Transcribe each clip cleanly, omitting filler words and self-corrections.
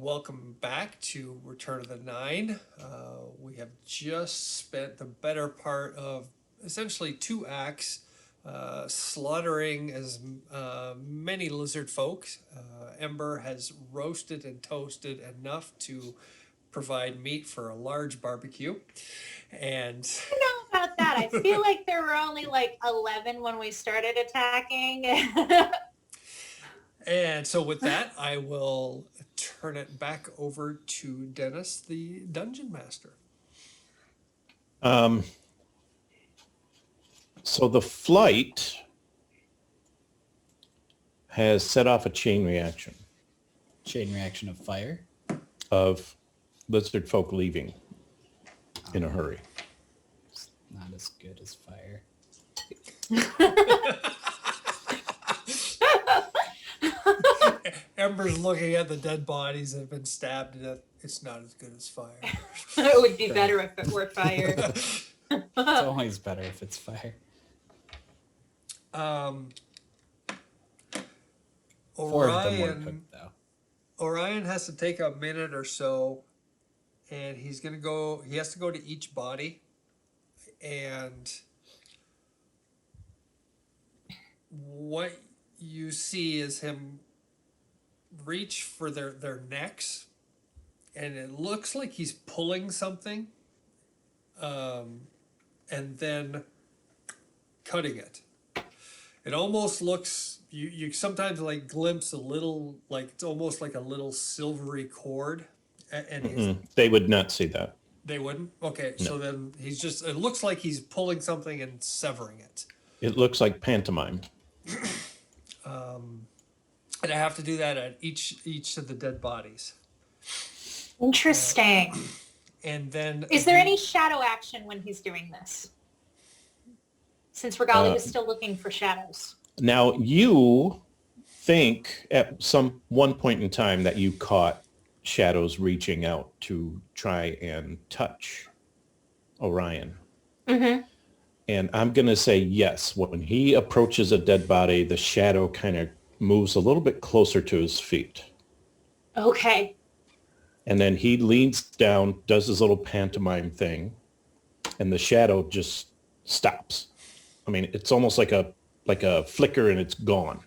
welcome back to Return of the Nine. We have just spent the better part of essentially 2 acts slaughtering as many lizard folk. Ember has roasted and toasted enough to provide meat for a large barbecue. And I don't know about that. I feel like there were only like 11 when we started attacking. and so with that, I will turn it back over to Dennis, the dungeon master. Um, so the flight has set off a chain reaction Chain reaction of fire. of lizard folk leaving in a hurry. It's not as good as fire. Ember's looking at the dead bodies that have been stabbed to death. It's not as good as fire. It would be better if it were fire. It's always better if it's fire. Four of them were Orion, cooked though. Orion has to take a minute or so, and he's gonna go. He has to go to each body, and what you see is him reach for their necks, and it looks like he's pulling something, and then cutting it. It almost looks you sometimes like glimpse a little, like it's almost like a little silvery cord, and They would not see that. they wouldn't. Okay, No. so then he's just. It looks like he's pulling something and severing it. It looks like pantomime. And I have to do that at each of the dead bodies. Interesting. And then Is there any shadow action when he's doing this? Since Regali was still looking for shadows. Now you think at some one point in time that you caught shadows reaching out to try and touch Orion. Mm-hmm. And I'm going to say yes. When he approaches a dead body, the shadow kind of moves a little bit closer to his feet. Okay. And then he leans down, does his little pantomime thing, and the shadow just stops. I mean, it's almost like a flicker and it's gone.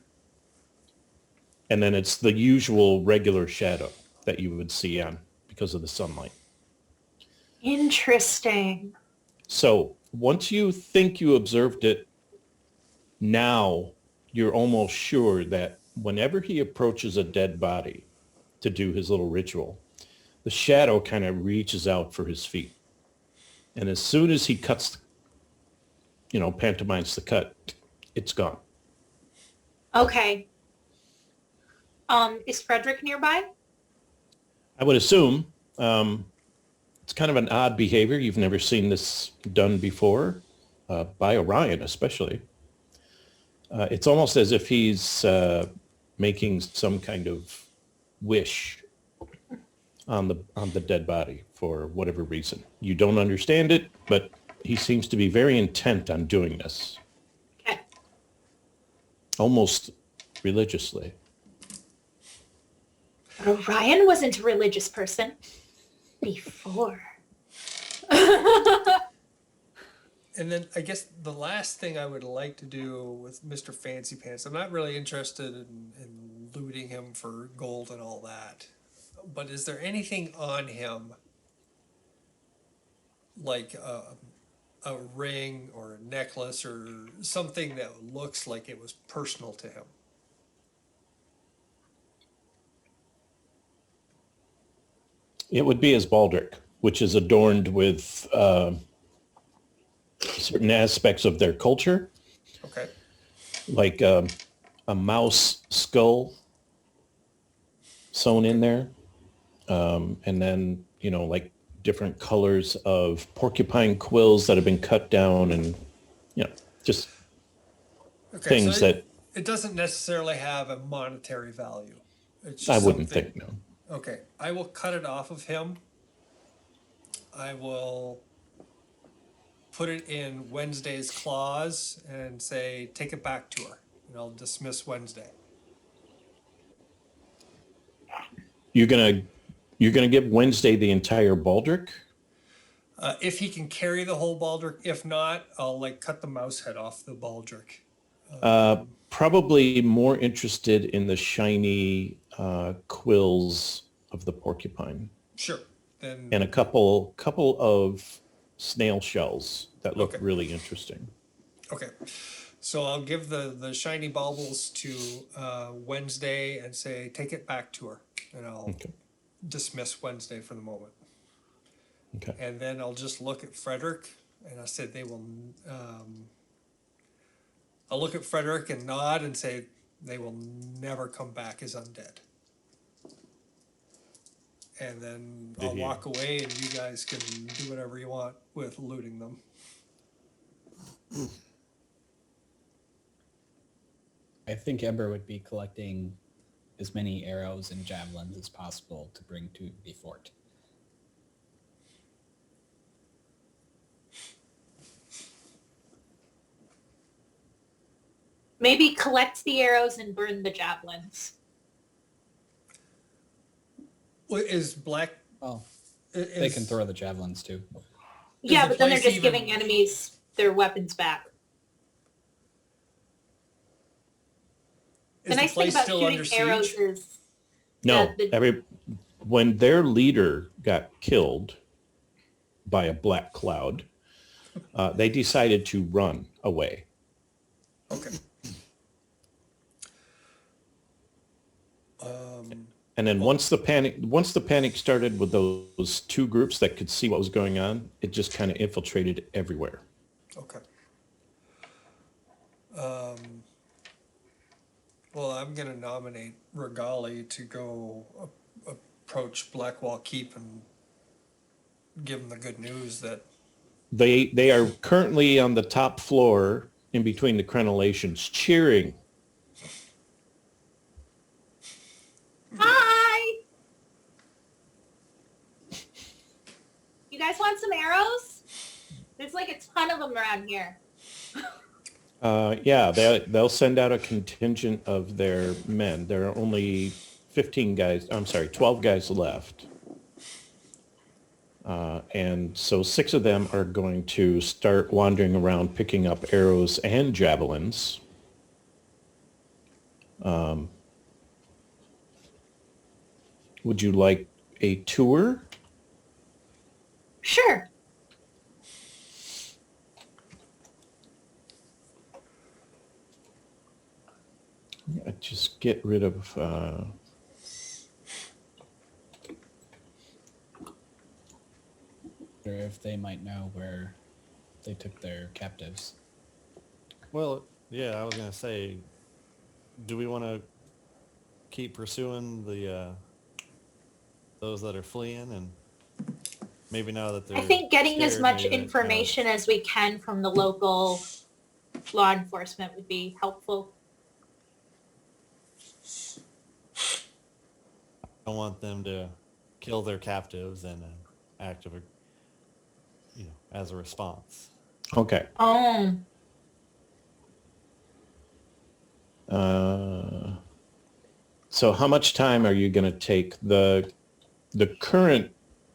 And then it's the usual regular shadow that you would see on because of the sunlight. Interesting. So once you think you observed it, now you're almost sure that whenever he approaches a dead body to do his little ritual, the shadow kind of reaches out for his feet. And as soon as he cuts, pantomimes the cut, it's gone. Okay. Is Frederick nearby? I would assume it's kind of an odd behavior. You've never seen this done before, by Orion especially. It's almost as if he's making some kind of wish on the dead body for whatever reason. You don't understand it, but he seems to be very intent on doing this, Okay. almost religiously. Orion wasn't a religious person before. And then I guess the last thing I would like to do with Mr. Fancy Pants, I'm not really interested in looting him for gold and all that. But is there anything on him, like a ring or a necklace or something that looks like it was personal to him? It would be his baldric, which is adorned with certain aspects of their culture, Okay. like a mouse skull sewn in there, and then like different colors of porcupine quills that have been cut down, and just Okay. things So that it doesn't necessarily have a monetary value. It's just I wouldn't something- think. No. Okay, I will cut it off of him. I will put it in Wednesday's clause and say, take it back to her. And I'll dismiss Wednesday. You're gonna You're going to give Wednesday the entire baldric? If he can carry the whole baldric, if not, I'll like cut the mouse head off the baldric. Probably more interested in the shiny quills of the porcupine, Sure. Then and a couple of snail shells that look Okay. really interesting. okay. So I'll give the shiny baubles to Wednesday and say take it back to her, and I'll Okay. dismiss Wednesday for the moment. Okay. And then I'll just look at Frederick, and I said they will. I'll look at Frederick and nod and say they will never come back as undead. And then Did I'll he- walk away, and you guys can do whatever you want with looting them. I think Ember would be collecting as many arrows and javelins as possible to bring to the fort. Maybe collect the arrows and burn the javelins. Is black? Oh, Is, they can throw the javelins too. Yeah, the but then they're place just even- giving enemies their weapons back. Is The the nice thing place about still shooting under arrows siege? is No, the- when their leader got killed by a black cloud, they decided to run away. Okay. And then once the panic started with those two groups that could see what was going on, it just kind of infiltrated everywhere. Okay. Well, I'm gonna nominate Regali to go approach Blackwall Keep and give them the good news that They are currently on the top floor in between the crenellations cheering. Hi! You guys want some arrows? There's like a ton of them around here. Yeah, they'll send out a contingent of their men. There are only 12 guys left. And so 6 of them are going to start wandering around picking up arrows and javelins. Would you like a tour? Sure. Yeah, just get rid of... Or if they might know where they took their captives. Well, yeah, I was gonna say, do we want to keep pursuing the those that are fleeing, and maybe now that they're I think getting as scared, much maybe they- information as we can from the local law enforcement would be helpful. I don't want them to kill their captives in an act of, as a response. Okay. Oh, So how much time are you going to take? The current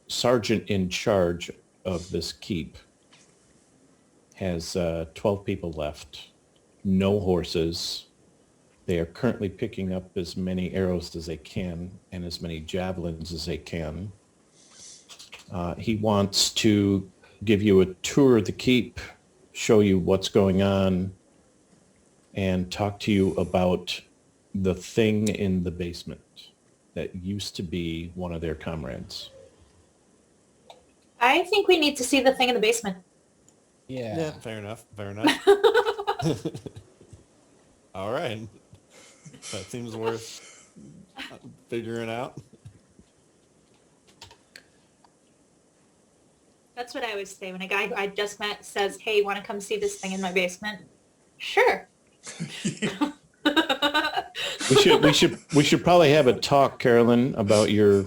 sergeant in charge of this keep has 12 people left, no horses. They are currently picking up as many arrows as they can and as many javelins as they can. He wants to give you a tour of the keep, show you what's going on, and talk to you about the thing in the basement that used to be one of their comrades. I think we need to see the thing in the basement. Yeah. Fair enough. Fair enough. All right. That seems worth figuring out. That's what I always say when a guy who I just met says, "Hey, want to come see this thing in my basement?" Sure. We should probably have a talk, Carolyn, about your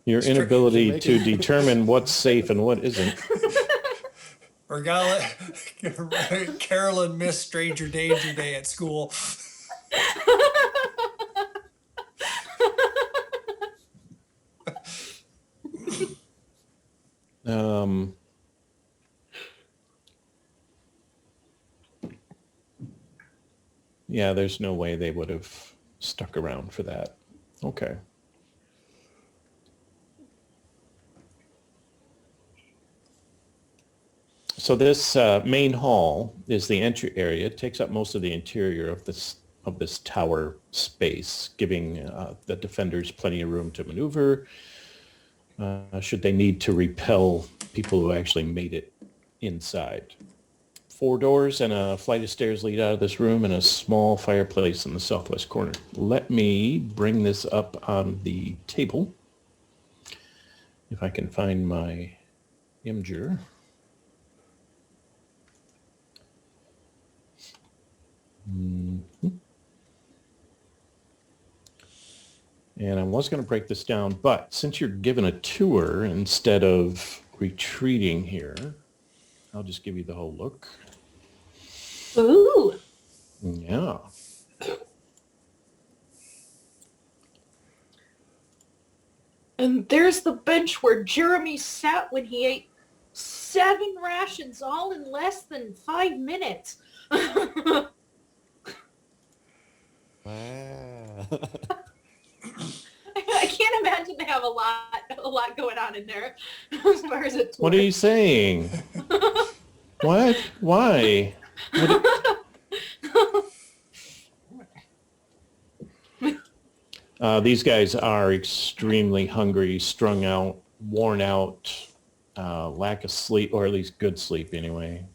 inability to determine what's safe and what isn't. Regala, Carolyn missed Stranger Danger Day at school. Yeah, there's no way they would have stuck around for that. Okay. So this main hall is the entry area. It takes up most of the interior of this tower space, giving the defenders plenty of room to maneuver should they need to repel people who actually made it inside. 4 doors and a flight of stairs lead out of this room and a small fireplace in the southwest corner. Let me bring this up on the table. If I can find my Imgur. And I was going to break this down, but since you're given a tour instead of retreating here, I'll just give you the whole look. Ooh. Yeah. And there's the bench where Jeremy sat when he ate 7 rations all in less than 5 minutes. Wow. I can't imagine they have a lot going on in there as far as a tour. What are you saying? What? Why? These guys are extremely hungry, strung out, worn out, lack of sleep, or at least good sleep anyway.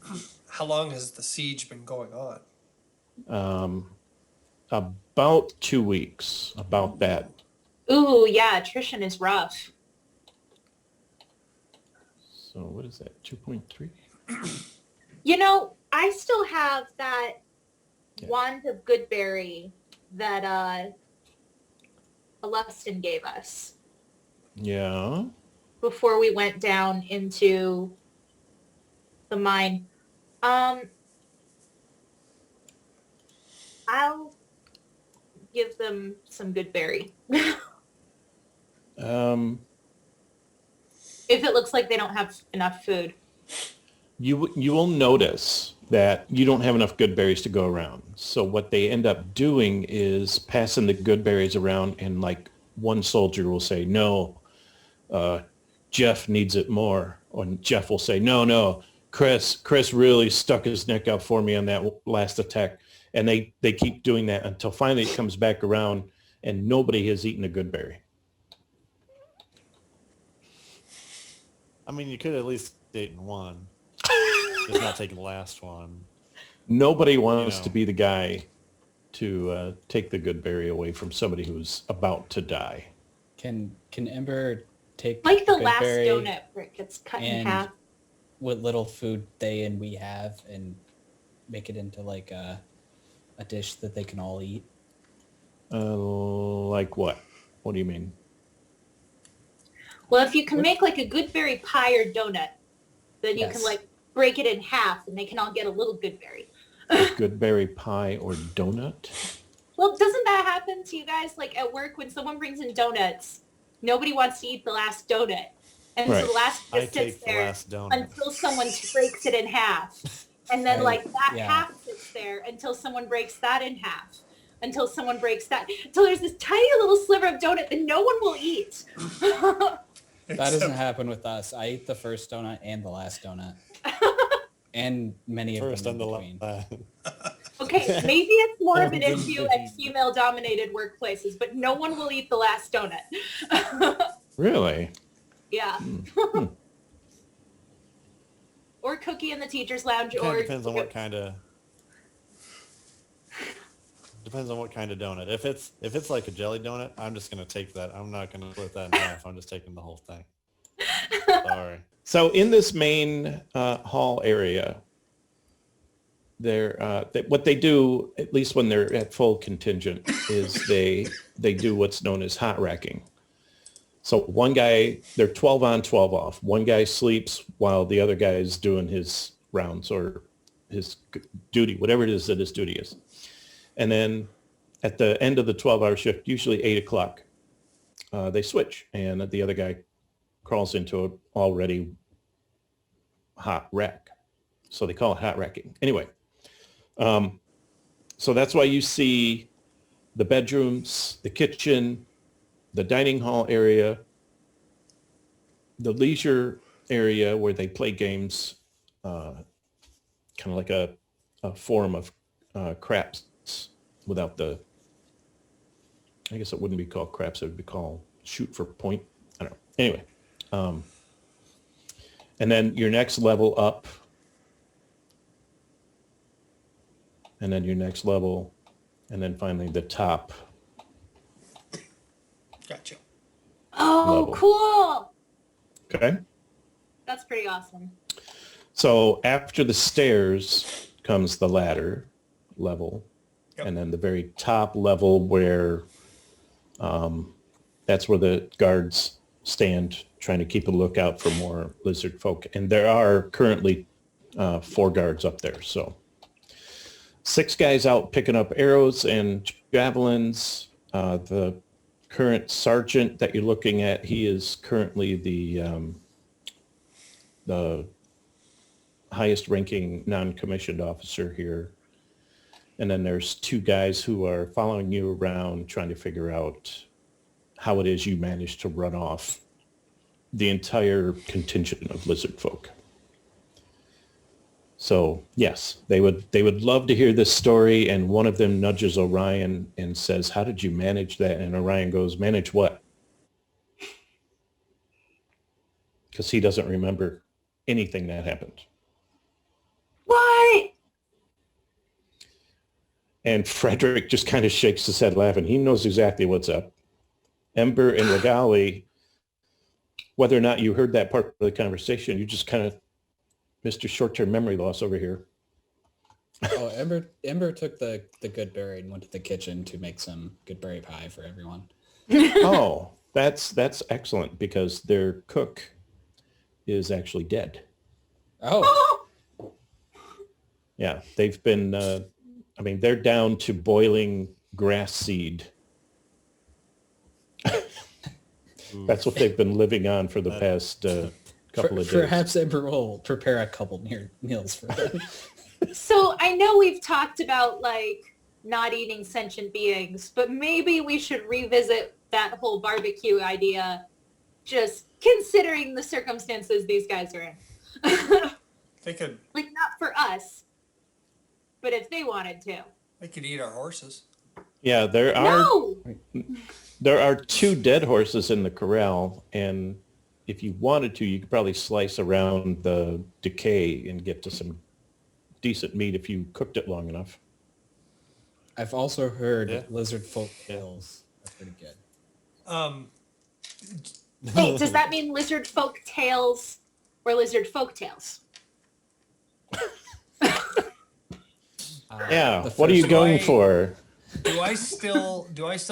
How long has the siege been going on? About 2 weeks, about that. Ooh, yeah, attrition is rough. So what is that, 2.3? You know, I still have that Yeah. wand of Goodberry that Alustin gave us Yeah. before we went down into the mine. I'll give them some Goodberry. If it looks like they don't have enough food. You will notice that you don't have enough good berries to go around. So what they end up doing is passing the good berries around, and like one soldier will say, no, Jeff needs it more. Or Jeff will say, no, Chris really stuck his neck out for me on that last attack. And they keep doing that until finally it comes back around and nobody has eaten a good berry. I mean, you could at least date one. Just not taking the last one. Nobody wants know. to be the guy to take the good berry away from somebody who's about to die. Can Ember take Like the last Goodberry donut where it gets cut in and half. what little food they and we have and make it into like a dish that they can all eat? Like what? What do you mean? Well, if you can make like a Goodberry pie or donut, then you can Yes. like break it in half and they can all get a little Goodberry. Good berry pie or donut? Well, doesn't that happen to you guys like at work when someone brings in donuts? Nobody wants to eat the last donut. And Right. so the last I just take sits the there last donut. until someone breaks it in half. And then Right. like that Yeah. half sits there until someone breaks that in half. Until someone breaks that. Until there's this tiny little sliver of donut that no one will eat. That doesn't happen with us. I eat the first donut and the last donut. And many of First them and in the between. last. Okay, maybe it's more of an Oh, issue good. at female-dominated workplaces, but no one will eat the last donut. Really? Yeah. Or cookie in the teacher's lounge, Kind or of depends on what kind of. Depends on what kind of donut. If it's like a jelly donut, I'm just gonna take that. I'm not gonna split that in half. I'm just taking the whole thing. Sorry. So in this main hall area, what they do, at least when they're at full contingent, is they do what's known as hot racking. So one guy, they're 12 on, 12 off. One guy sleeps while the other guy is doing his rounds or his duty, whatever it is that his duty is. And then at the end of the 12-hour shift, usually 8 o'clock, they switch, and the other guy crawls into an already hot wreck. So they call it hot wrecking. Anyway, so that's why you see the bedrooms, the kitchen, the dining hall area, the leisure area where they play games, kind of like a form of craps without the, I guess it wouldn't be called craps, it would be called shoot for point. I don't know. Anyway, and then your next level up, and then your next level, and then finally the top. Gotcha. Oh, Level. cool. Okay. That's pretty awesome. So after the stairs comes the ladder level, Yep. and then the very top level where that's where the guards stand trying to keep a lookout for more lizard folk. And there are currently 4 guards up there. So 6 guys out picking up arrows and javelins. The current sergeant that you're looking at, he is currently the highest ranking non-commissioned officer here. And then there's 2 guys who are following you around trying to figure out how it is you managed to run off the entire contingent of lizard folk. So yes, they would love to hear this story, and one of them nudges Orion and says, "How did you manage that?" And Orion goes, "Manage what?" Because he doesn't remember anything that happened. What? And Frederick just kind of shakes his head laughing. He knows exactly what's up. Ember and Regali, whether or not you heard that part of the conversation, you just kind of missed your short-term memory loss over here. Oh, Ember took the good berry and went to the kitchen to make some good berry pie for everyone. Oh, that's excellent, because their cook is actually dead. Oh, Yeah, they've been, they're down to boiling grass seed. That's what they've been living on for the past couple of days. perhaps Ember will prepare a couple meals for them. So I know we've talked about like not eating sentient beings, but maybe we should revisit that whole barbecue idea, just considering the circumstances these guys are in. They could Like not for us, but if they wanted to. eat our horses. Yeah, there are 2 dead horses in the corral, and if you wanted to, you could probably slice around the decay and get to some decent meat if you cooked it long enough. I've also heard Yeah. lizard folk tales are pretty good. Wait, does that mean lizard folk tales or lizard folk tales? Yeah, The what are you first going one. for? Do I still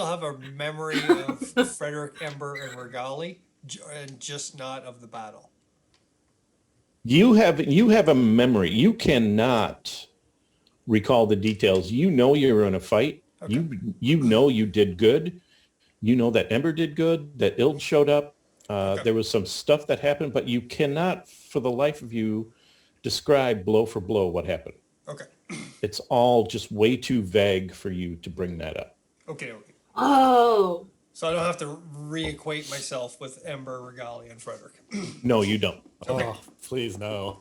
have a memory of Frederick, Ember, and Regali, and just not of the battle? You have a memory. You cannot recall the details. You know you were in a fight. Okay. You know you did good. You know that Ember did good, that Ild showed up. Okay. There was some stuff that happened, but you cannot, for the life of you, describe blow for blow what happened. Okay. It's all just way too vague for you to bring that up. Okay. Oh. So I don't have to reacquaint myself with Ember, Regali, and Frederick. No, you don't. Oh, please no.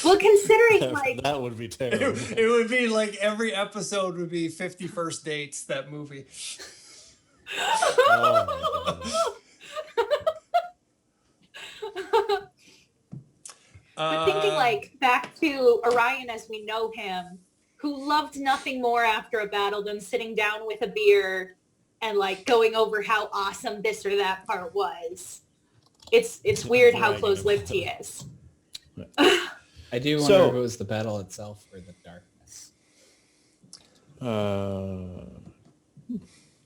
Well, considering like That would be terrible. It would be like every episode would be 50 First Dates, that movie. Oh, my goodness. But thinking like back to Orion as we know him, who loved nothing more after a battle than sitting down with a beer and like going over how awesome this or that part was. It's weird how Bragging close-lived about he is. I do wonder So- if it was the battle itself or the darkness.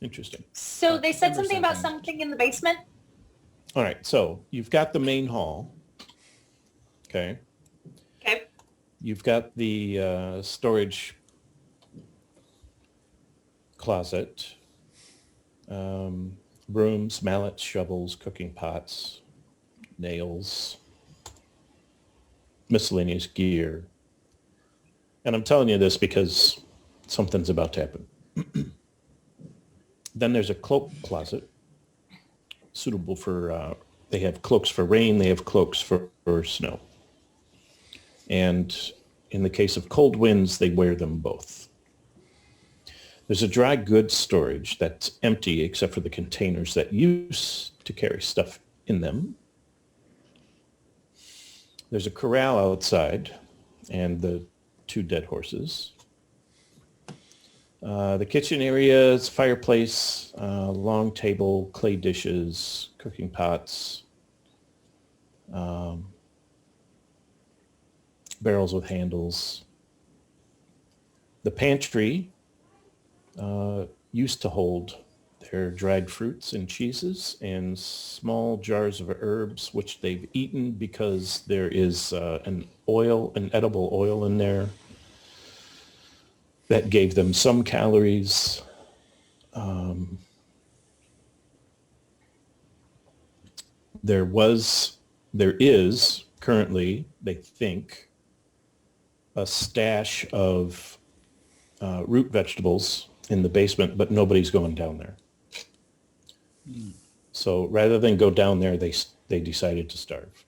Interesting. So they said Remember something about something. something in the basement? All right, so you've got the main hall. Okay. Okay. You've got the storage closet, brooms, mallets, shovels, cooking pots, nails. miscellaneous gear. And I'm telling you this because something's about to happen. Then there's a cloak closet suitable for, they have cloaks for rain, they have cloaks for snow. And in the case of cold winds, they wear them both. There's a dry goods storage that's empty except for the containers that used to carry stuff in them. There's a corral outside and the 2 dead horses. The kitchen area is fireplace, long table, clay dishes, cooking pots, barrels with handles. The pantry used to hold their dried fruits and cheeses and small jars of herbs, which they've eaten because there is an edible oil in there that gave them some calories. There is currently, they think, a stash of root vegetables in the basement, but nobody's going down there. So rather than go down there, they decided to starve.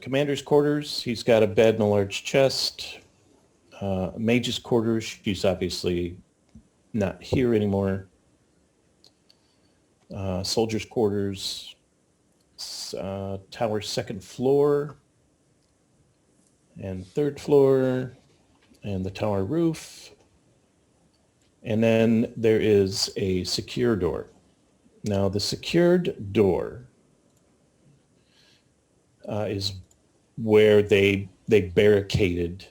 Commander's quarters, he's got a bed and a large chest. Mage's quarters, she's obviously not here anymore. Soldier's quarters, tower's 2nd floor and 3rd floor, and the tower roof. And then there is a secure door. Now the secured door is where they barricaded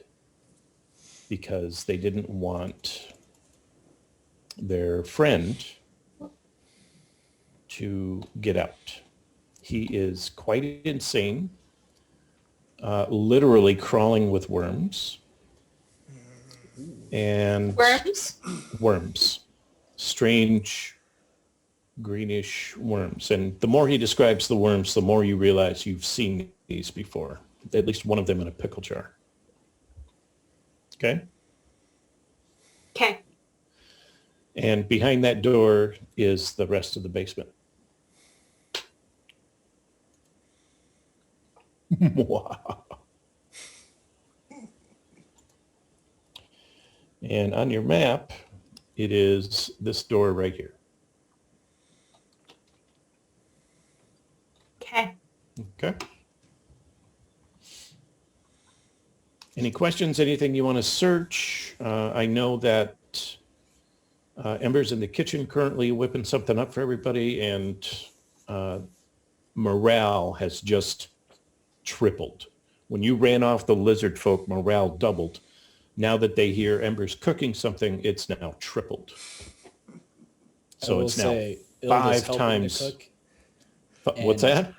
because they didn't want their friend to get out. He is quite insane, literally crawling with worms. And worms, strange greenish worms. And the more he describes the worms, the more you realize you've seen these before, at least one of them in a pickle jar. Okay? Okay. And behind that door is the rest of the basement. Wow. And on your map, it is this door right here. Okay. Okay. Any questions? Anything you want to search? I know that Ember's in the kitchen currently whipping something up for everybody, and morale has just tripled. When you ran off the lizard folk, morale doubled. Now that they hear Ember's cooking something, it's now tripled. So it's now Ilda's 5 helping times. to cook, What's and that?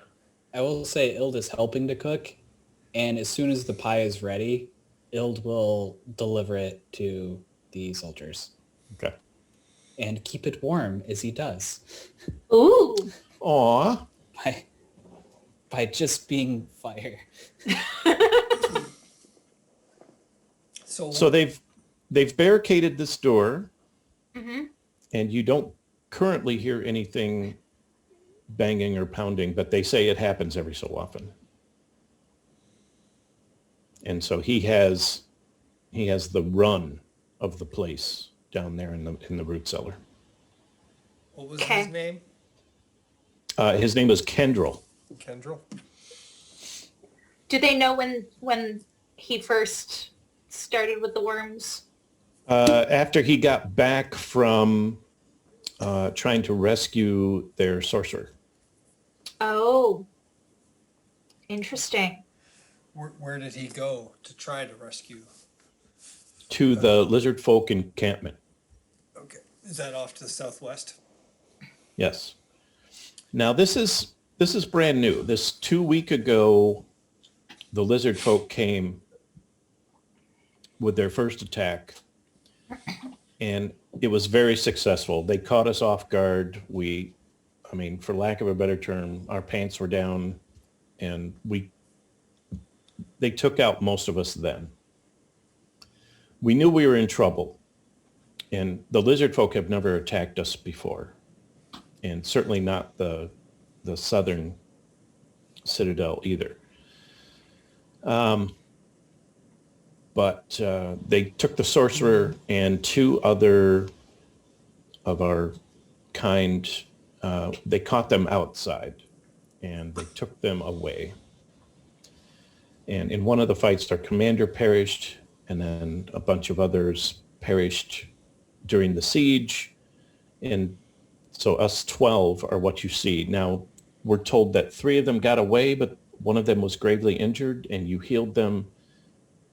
I will say Ilda's helping to cook, and as soon as the pie is ready, Ild will deliver it to the soldiers Okay. and keep it warm as he does Ooh. Aw. by just being fire. So they've barricaded this door, Mm-hmm. and you don't currently hear anything banging or pounding, but they say it happens every so often. And so he has the run of the place down there in the root cellar. What was Okay. his name? His name is Kendrell. Kendrell? Do they know when he first started with the worms? After he got back from trying to rescue their sorcerer. Oh. Interesting. Where did he go to try to rescue? To the lizard folk encampment. Okay. Is that off to the southwest? Yes. Now this is brand new. 2 weeks ago, the lizard folk came with their first attack, and it was very successful. They caught us off guard. For lack of a better term, our pants were down, and they took out most of us then. We knew we were in trouble, and the lizard folk have never attacked us before, and certainly not the southern citadel either. But they took the sorcerer and two other of our kind. They caught them outside, and they took them away. And in one of the fights, our commander perished, and then a bunch of others perished during the siege. And so us 12 are what you see. Now, we're told that 3 of them got away, but one of them was gravely injured, and you healed them.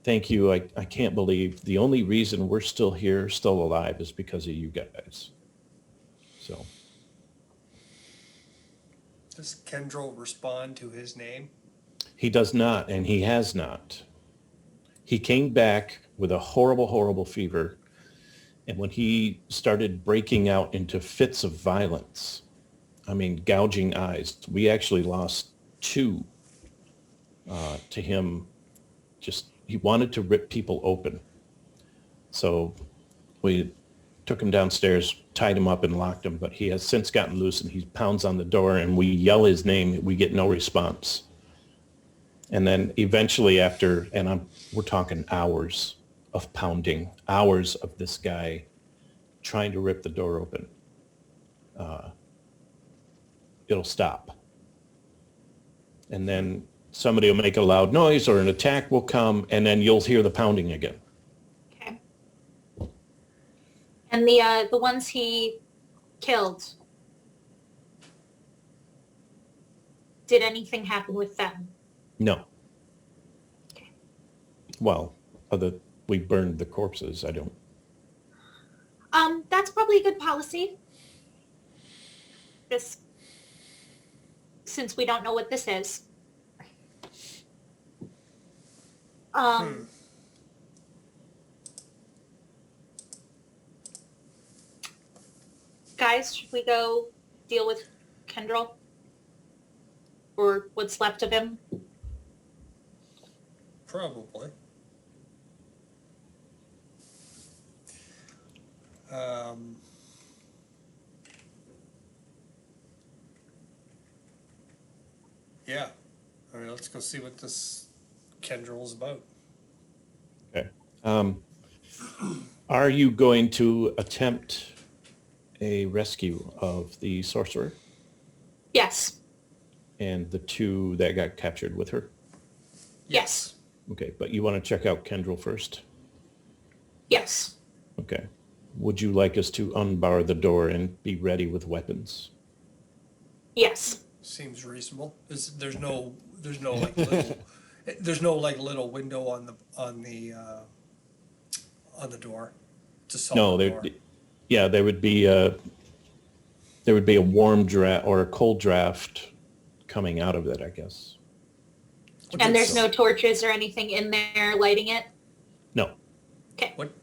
Thank you. I can't believe the only reason we're still here, still alive, is because of you guys. So, Does Kendrell respond to his name? he does not, and he has not. He came back with a horrible, horrible fever. And when he started breaking out into fits of violence, I mean, gouging eyes, we actually lost 2 to him. Just, he wanted to rip people open. So we took him downstairs, tied him up and locked him, but he has since gotten loose, and he pounds on the door, and we yell his name. We get no response. And then eventually after, and we're talking hours of pounding, hours of this guy trying to rip the door open, it'll stop. And then somebody will make a loud noise or an attack will come, and then you'll hear the pounding again. Okay. And the ones he killed, did anything happen with them? No. Okay. Well, we burned the corpses. I don't. That's probably a good policy. Just since we don't know what this is. Guys, should we go deal with Kendrell? Or what's left of him? Probably. Yeah. I mean, let's go see what this Kendrell's about. Okay. Are you going to attempt a rescue of the sorcerer Yes. and the 2 that got captured with her? Yes. Okay, but you want to check out Kendrell first? Yes. Okay. Would you like us to unbar the door and be ready with weapons? Yes. Seems reasonable. There's no like little, there's no like little window on the door. It's a solid No, door. there would be a warm draft or a cold draft coming out of it, I guess. And there's no torches or anything in there lighting it? No. Okay. What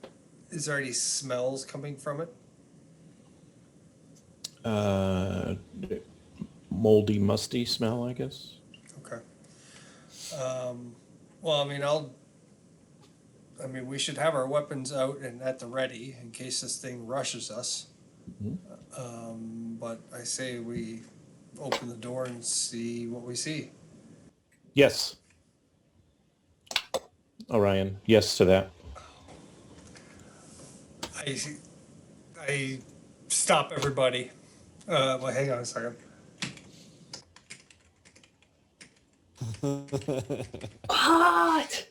is there any smells coming from it? Moldy, musty smell, I guess. Okay. Well, I mean, we should have our weapons out and at the ready in case this thing rushes us. But I say we open the door and see what we see. Yes. Orion, yes to that. I stop everybody. Well, hang on a second. What?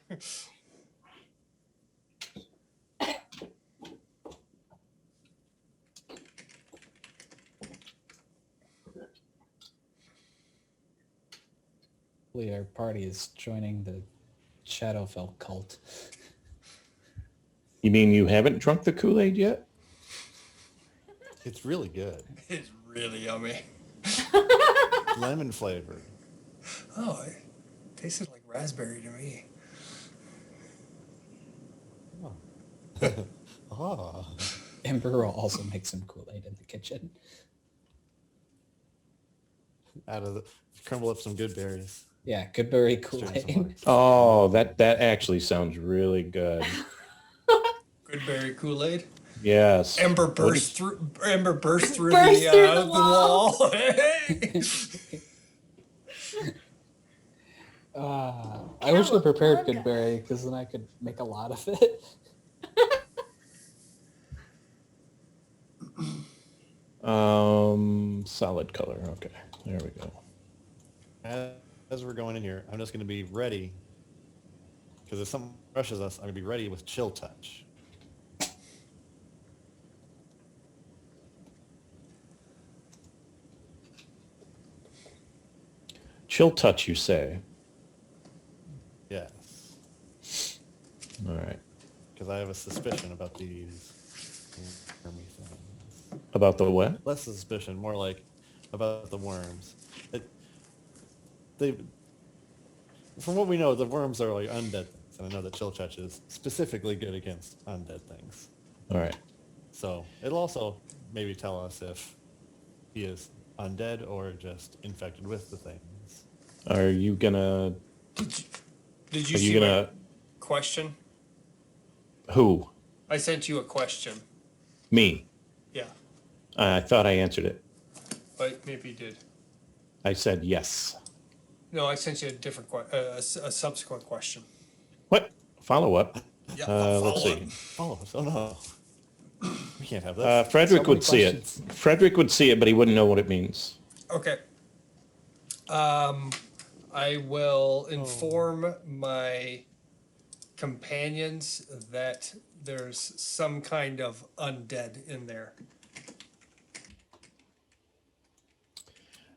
Hopefully our party is joining the Shadowfell cult. You mean you haven't drunk the Kool-Aid yet? It's really good. It's really yummy. Lemon flavored. Oh, it tasted like raspberry to me. Ah. Ember will also make some Kool-Aid in the kitchen. Crumble up some good berries. Yeah, Goodberry Let's drink some Kool-Aid. more. Oh, that actually sounds really good. Good berry Kool-Aid. Yes. Ember What burst is- through. Ember burst through Burst the through the the wall. wall. Hey! I wish I prepared Cowabunga. Goodberry because then I could make a lot of it. Solid color. Okay, there we go. As we're going in here, I'm just going to be ready. Because if someone rushes us, I'm going to be ready with chill touch. Chill touch, you say? Yes. All right. Because I have a suspicion about these wormy things. About the what? Less suspicion, more like about the worms. They, from what we know, the worms are like undead things, and I know that chill touch is specifically good against undead things. All right. So it'll also maybe tell us if he is undead or just infected with the things. Are you gonna? Did you Are see you my gonna? question? Who? I sent you a question. Me. Yeah, I thought I answered it. but maybe you did. I said yes. No, I sent you a different a subsequent question. What? Follow up. Yeah, Let's see. Oh, so no. We can't have that. Frederick So many would see it. questions. Frederick would see it, but he wouldn't know what it means. Okay. I will inform my companions that there's some kind of undead in there.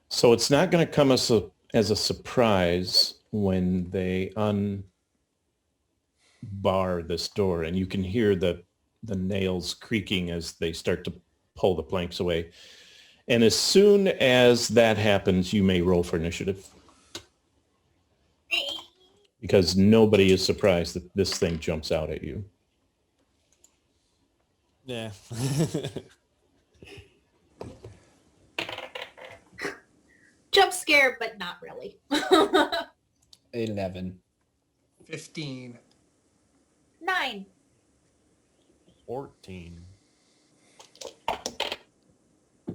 So it's not going to come as a surprise when they unbar this door, and you can hear the nails creaking as they start to pull the planks away. And as soon as that happens, you may roll for initiative. Because nobody is surprised that this thing jumps out at you. Yeah. Jump scare, but not really. 11. 15. 9. 14.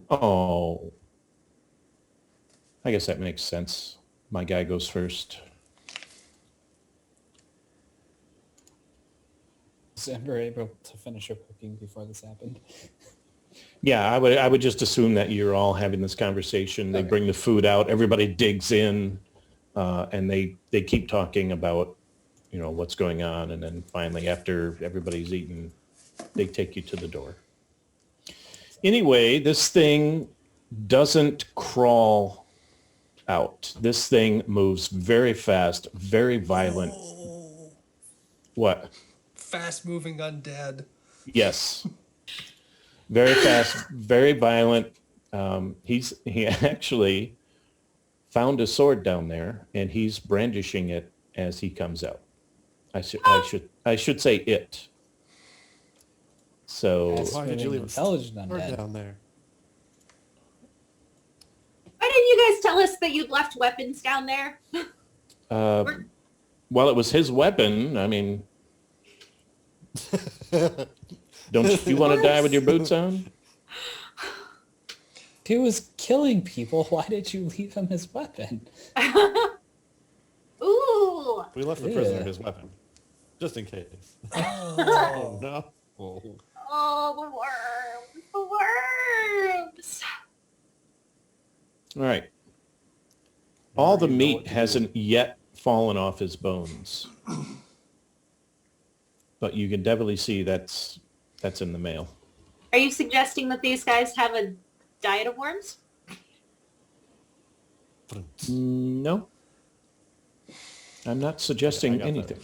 Oh. I guess that makes sense. My guy goes first. Was Ember able to finish her cooking before this happened? Yeah, I would just assume that you're all having this conversation. They Okay. bring the food out, everybody digs in, and they keep talking about, what's going on. And then finally, after everybody's eaten, they take you to the door. Anyway, this thing doesn't crawl out. This thing moves very fast, very violent. Oh, What? fast moving undead. Yes. Very fast, very violent. He actually found a sword down there, and he's brandishing it as he comes out. I should say it. So That's Why did you really leave a intelligent sword undead. down there? Why didn't you guys tell us that you'd left weapons down there? well, it was his weapon. I mean, don't you want to die with your boots on? He was killing people. Why did you leave him his weapon? Ooh. We left the prisoner Yeah. his weapon. Just in case. Oh. Oh, no. Oh. Oh, the worms. The worms. All right. All the You know meat what to do. hasn't yet fallen off his bones. But you can definitely see that's in the mail. Are you suggesting that these guys have a diet of worms? No. I'm not suggesting I got that. anything.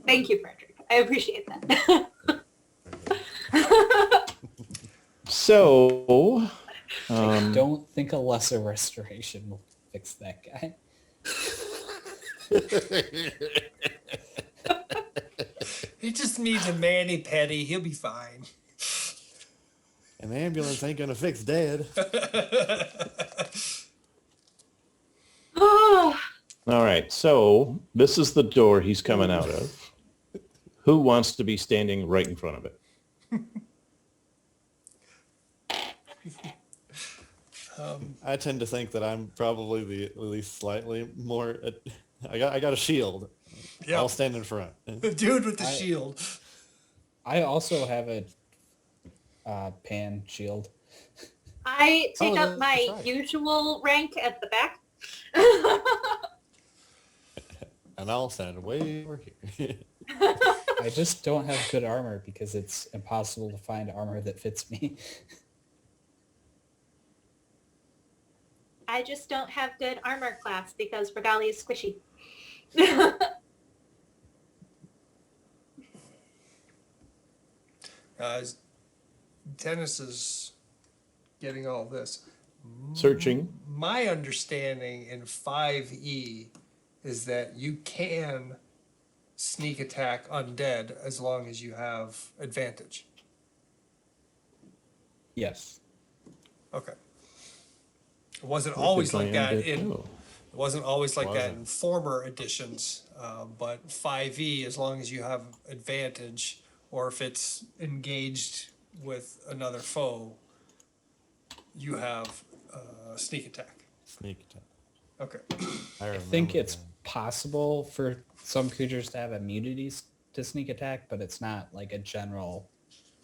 Thank you, Frederick. I appreciate that. So, I don't think a lesser restoration will fix that guy. He just needs a mani-pedi. He'll be fine. An ambulance ain't gonna fix dead. Oh, All right, so this is the door he's coming out of. Who wants to be standing right in front of it? I tend to think that I'm probably the at least slightly more. I got a shield. Yeah. I'll stand in front. The dude with the I- shield. I also have a pan shield. I take Oh, up my that's right. usual rank at the back. And I'll stand way over here. I just don't have good armor because it's impossible to find armor that fits me. I just don't have good armor class because Regalia is squishy. As Dennis is getting all this. Searching. My understanding in 5e is that you can sneak attack undead as long as you have advantage. Yes. Okay. It wasn't always like that in Oh. it wasn't always like that Wasn't. in former editions, but 5e, as long as you have advantage, or if it's engaged with another foe, you have sneak attack. Sneak attack. Okay. I think remember it's that. possible for some creatures to have immunities to sneak attack, but it's not like a general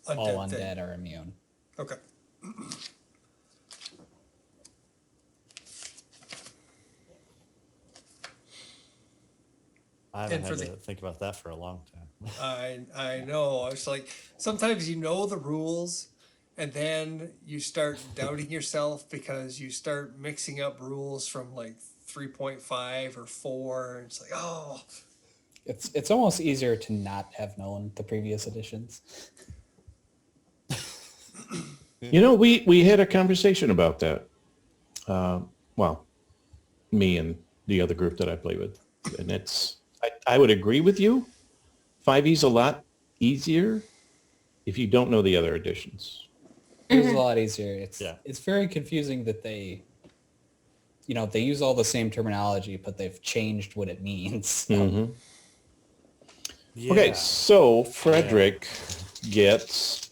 all Undead thing. undead are immune. Okay. I haven't And for had the- to think about that for a long time. I know. It's like sometimes you know the rules, and then you start doubting yourself because you start mixing up rules from like 3.5 or 4. And it's like, oh, It's almost easier to not have known the previous editions. You know, we had a conversation about that. Well, me and the other group that I play with. And I would agree with you. 5e's a lot easier if you don't know the other editions. It was a lot easier. Yeah. It's very confusing that they use all the same terminology, but they've changed what it means. Mhm. Yeah. Okay, so Frederick gets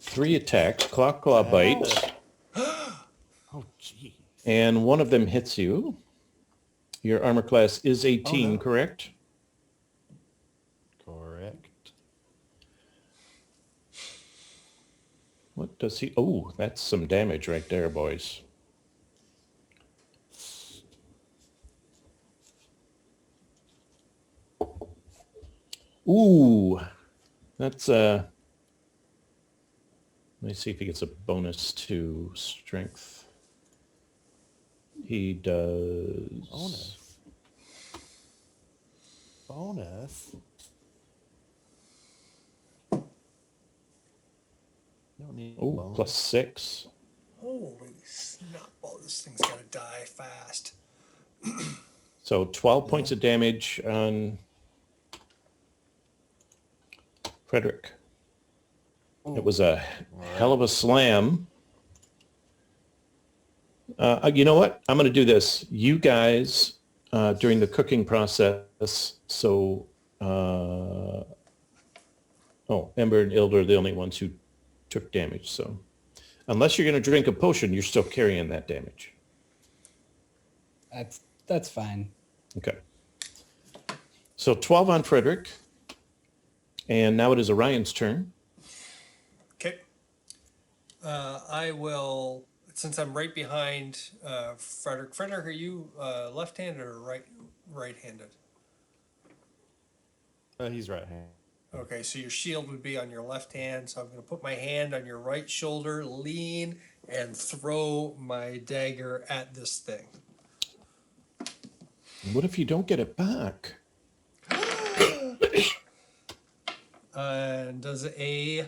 3 attacks, claw bite, Oh, gee. and one of them hits you. Your armor class is 18, no. correct? Correct. What does he? Oh, that's some damage right there, boys. Ooh, that's let me see if he gets a bonus to strength. He does. Bonus. Bonus. Don't need Oh, bonus. plus 6. holy snotball! This thing's gotta die fast. So 12 points of damage on Frederick. It was a hell of a slam. You know what? I'm going to do this. You guys, during the cooking process, so, Ember and Ilda are the only ones who took damage. So unless you're going to drink a potion, you're still carrying that damage. That's fine. Okay. So 12 on Frederick. And now it is Orion's turn. Okay. I will, since I'm right behind Frederick. Frederick, are you left-handed or right-handed? He's right hand. Okay, so your shield would be on your left hand. So I'm going to put my hand on your right shoulder, lean, and throw my dagger at this thing. What if you don't get it back? And does hang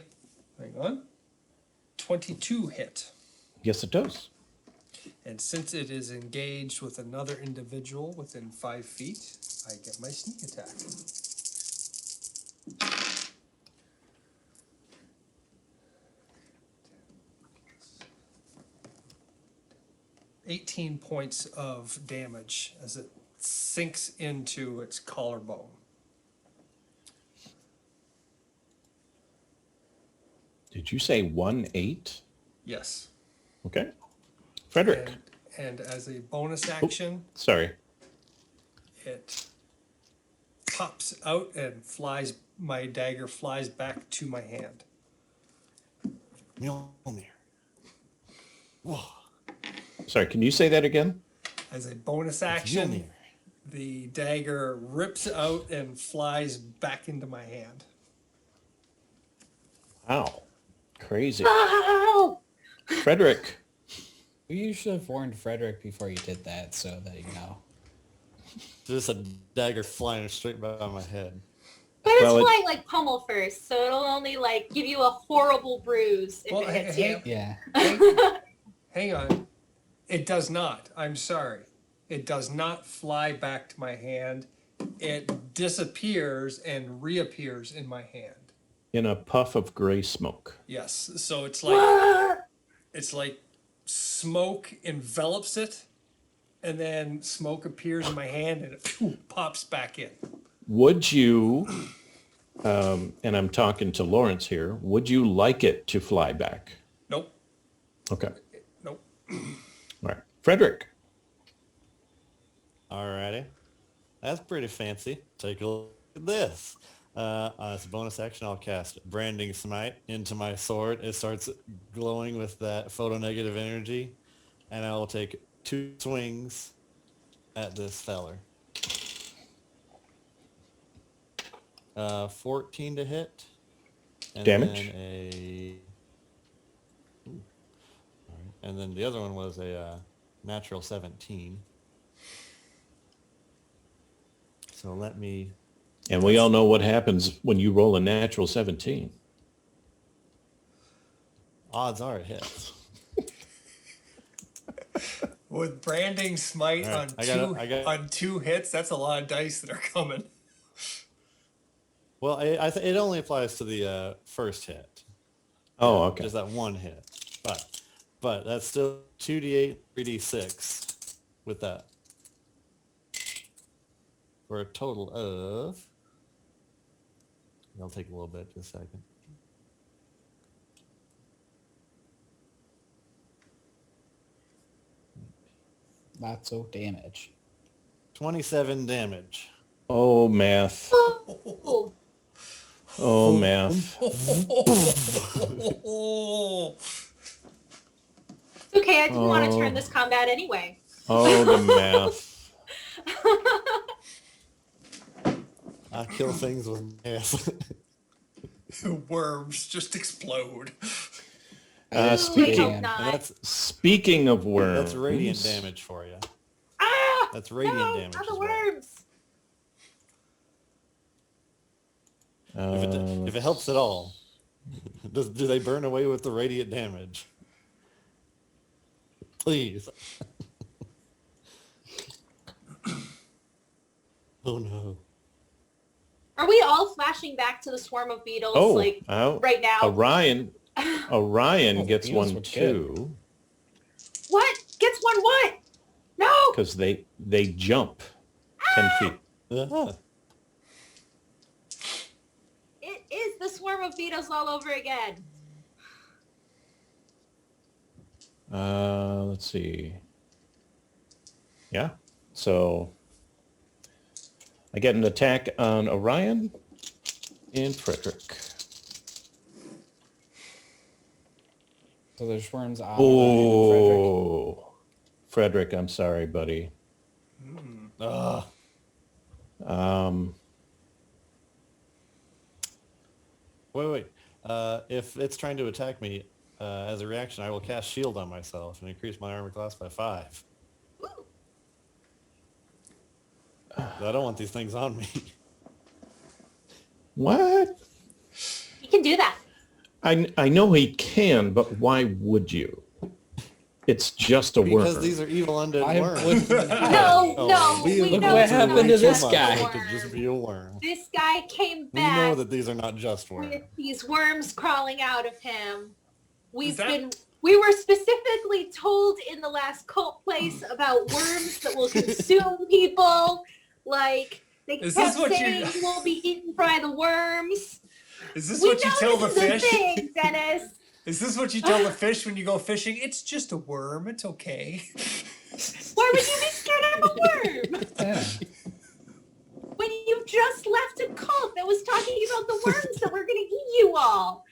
on, 22 hit? Yes, it does. And since it is engaged with another individual within 5 feet, I get my sneak attack. (18 points of damage as it sinks into its collarbone. Did you say 1/8? Yes. Okay. Frederick. And as a bonus action, Sorry. it pops out and flies. My dagger flies back to my hand. Mjolnir. Whoa. Sorry, can you say that again? As a bonus Mjolnir. action, the dagger rips out and flies back into my hand. Wow. Crazy. Ow! Frederick. You should have warned Frederick before you did that, so that you know. Just a dagger flying straight by my head. But it's Well, flying like pommel first, so it'll only like give you a horrible bruise if Well, it hits hey- you. Yeah. Hang on. It does not. I'm sorry. It does not fly back to my hand. It disappears and reappears in my hand. In a puff of gray smoke. Yes. So it's like What? it's like smoke envelops it, and then smoke appears in my hand and it pops back in. Would you, and I'm talking to Lawrence here, would you like it to fly back? Nope. Okay. Nope. All right. Frederick. Alrighty. That's pretty fancy. Take a look at this. As a bonus action, I'll cast Branding Smite into my sword. It starts glowing with that photonegative energy, and I will take 2 swings at this feller. 14 to hit. And Damage? Then Ooh. All right. And then the other one was a natural 17. So let me... And we all know what happens when you roll a natural 17. Odds are it hits. With branding smite All right, on 2 hits, that's a lot of dice that are coming. Well, it only applies to the first hit. Oh, okay. Just that one hit. But that's still 2d8, 3d6 with that. For a total of... It'll take a little bit, just a second. Lots of damage. 27 damage. Oh, math. Oh, Oh, math. Oh, it's okay. I didn't want to turn this combat anyway. Oh, the math. I kill things with math. worms just explode. I hope Speaking not. speaking of worms. That's radiant damage for you. Ah! That's radiant No, damage not as the well. worms. If it helps at all, do they burn away with the radiant damage? Please. Oh no. Are we all flashing back to the swarm of beetles Oh, like oh, right now? Orion Oh, gets these one were good. too What? Gets one what? No! because they jump 10 feet. Ah. It is the swarm of beetles all over again. Let's see. Yeah. So I get an attack on Orion and Frederick. So there's worms on Orion and Frederick. Oh, Frederick, I'm sorry, buddy. Ah. Wait. If it's trying to attack me, as a reaction, I will cast Shield on myself and increase my armor class by 5. I don't want these things on me. What? You can do that. I know he can, but why would you? It's just a worm. Because these are evil undead I worms. would- No, no, we look know what it's happened not to this just guy. a It could just worm. be a worm. This guy came We know back that these are not just worms. with these worms crawling out of him. We've that- been We were specifically told in the last cult place about worms that will consume people. Like, they Is kept this what saying you- we'll be eaten by the worms. Is this We what you know tell the this is a fish? thing, Dennis. Is this what you tell the fish when you go fishing? It's just a worm. It's okay. Why would you be scared of a worm? Yeah. When you just left a cult that was talking about the worms that were going to eat you all.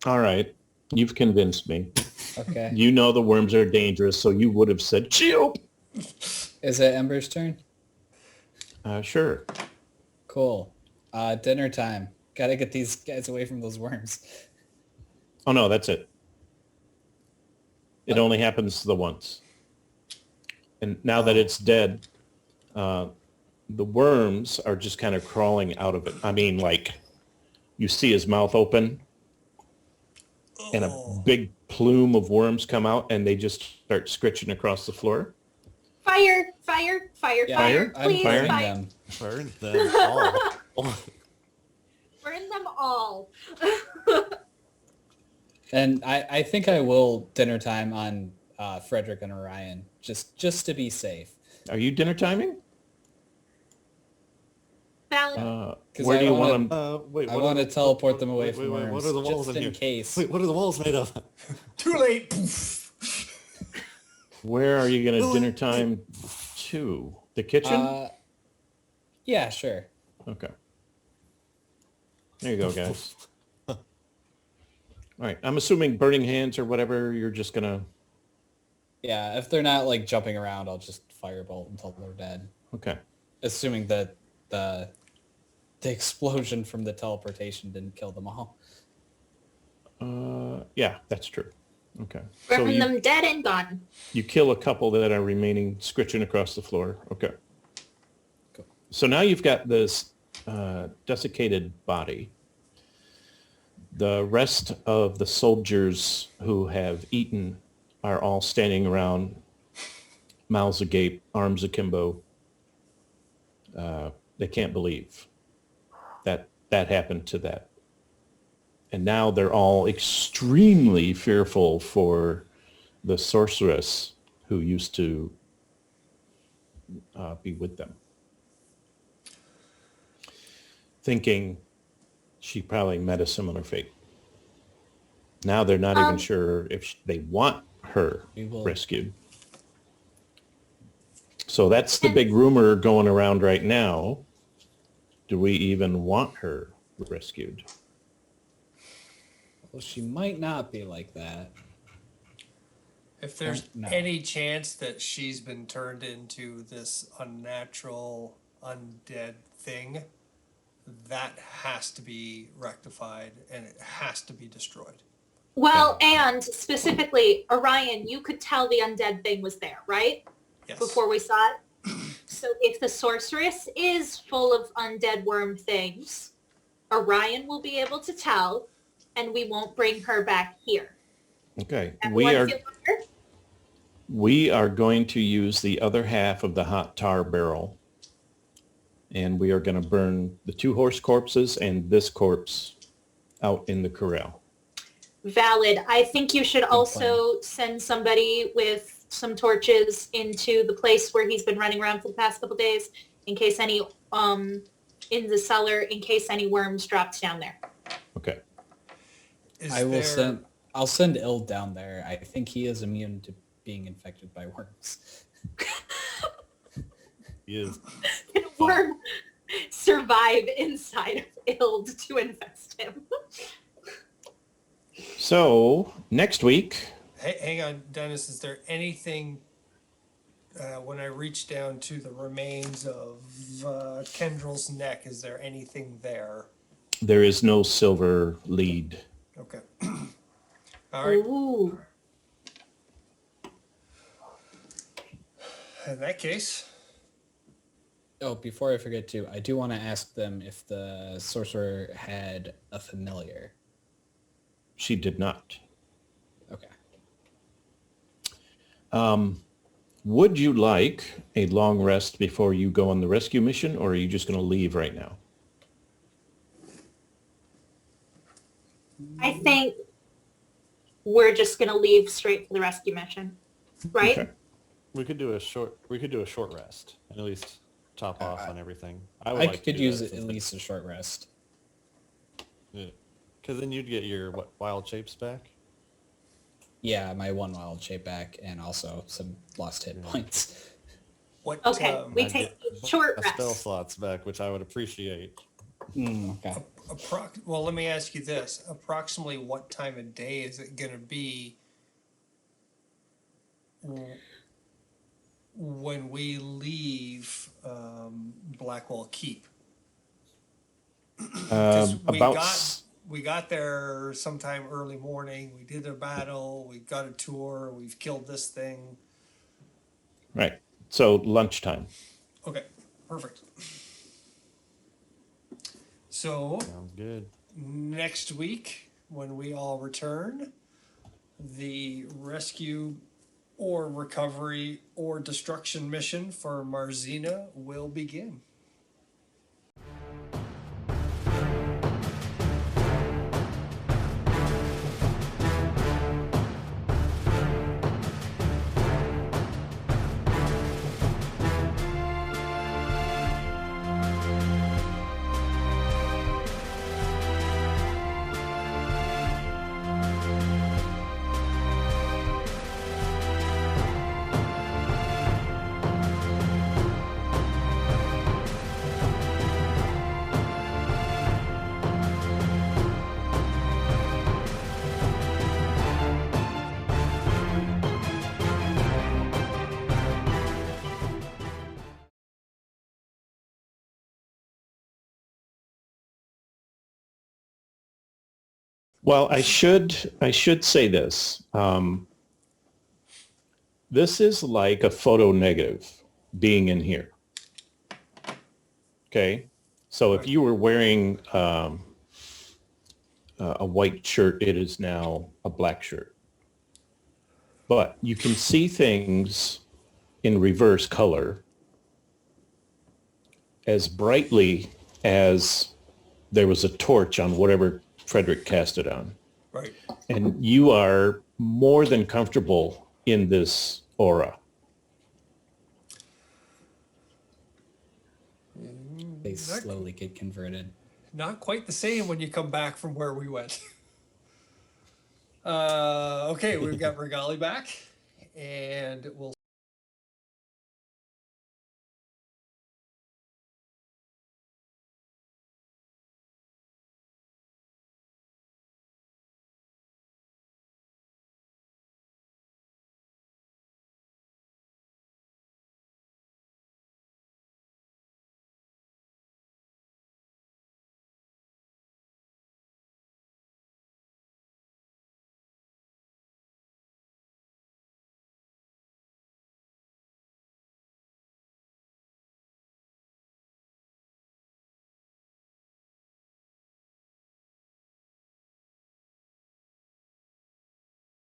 All right. You've convinced me. Okay. You know the worms are dangerous, so you would have said, chill. Is it Ember's turn? Sure. Cool. Dinner time. Gotta get these guys away from those worms. Oh, no, that's it. It What? only happens the once. And now that it's dead, the worms are just kind of crawling out of it. I mean, like, you see his mouth open, and a Oh. big plume of worms come out, and they just start scritching across the floor. Fire, fire, fire, Yeah, fire. I'm Please, firing fire. them. Burn them all. Burn them all. And I think I will dinner time on Frederick and Orion, just to be safe. Are you dinner timing? Valid. 'Cause Where I do you wanna- want them? Wait, I what want are to the- teleport them away wait, from wait, worms, what are the walls just in here? case. Wait, what are the walls made of? Too late. Poof. Where are you going to Well, dinner time to? The kitchen? Yeah, sure. Okay. There you go, guys. All right. I'm assuming burning hands or whatever, you're just going to... Yeah, if they're not like jumping around, I'll just firebolt until they're dead. Okay. Assuming that the explosion from the teleportation didn't kill them all. Yeah, that's true. Okay. Burn So them dead and gone. you kill a couple that are remaining, scritching across the floor. Okay. Cool. So now you've got this desiccated body. The rest of the soldiers who have eaten are all standing around, mouths agape, arms akimbo. They can't believe that happened to that. And now they're all extremely fearful for the sorceress who used to be with them. Thinking she probably met a similar fate. Now they're not even sure if they want her We will- rescued. So that's the big rumor going around right now. Do we even want her rescued? Well, she might not be like that. If there's No. any chance that she's been turned into this unnatural, undead thing, that has to be rectified and it has to be destroyed. Well, and specifically, Orion, you could tell the undead thing was there, right? Yes. Before we saw it. So if the sorceress is full of undead worm things, Orion will be able to tell, and we won't bring her back here. Okay, Everyone feel better? we are going to use the other half of the hot tar barrel, and we are going to burn the 2 horse corpses and this corpse out in the corral. Valid. I think you should also send somebody with some torches into the place where he's been running around for the past couple days in case any in the cellar in case any worms dropped down there. Okay. Is I will there- send. I'll send Ild down there. I think he is immune to being infected by worms. He is. Can a worm survive inside of Ild to infest him? So next week, Hang on, Dennis. Is there anything when I reach down to the remains of Kendrill's neck? Is there anything there? there is no silver lead. Okay. All right. Ooh. In that case, Oh, before I forget to, I do want to ask them if the sorcerer had a familiar. She did not. Okay. Would you like a long rest before you go on the rescue mission, or are you just going to leave right now? I think we're just gonna leave straight for the rescue mission, right? Okay. We could do a short rest and at least top off on everything. would I like to could do use that at least a short rest. because then you'd get your wild shapes back. Yeah, my one wild shape back and also some lost hit points. What, Okay, we I'd take get short my spell rest. slots back, which I would appreciate. Okay. well, let me ask you this. Approximately what time of day is it gonna be when we leave Blackwall Keep? 'Cause we got there sometime early morning. We did a battle. We got a tour. We've killed this thing. Right. So lunchtime. Okay, perfect. So Sounds good. next week, when we all return, the rescue or recovery or destruction mission for Marzina will begin. Well, I should say this. This is like a photo negative being in here. Okay, so if you were wearing a white shirt, it is now a black shirt. But you can see things in reverse color as brightly as there was a torch on whatever Frederick cast it on. Right. And you are more than comfortable in this aura. They slowly get converted. Not quite the same when you come back from where we went. Okay, we've got Regali back, and we'll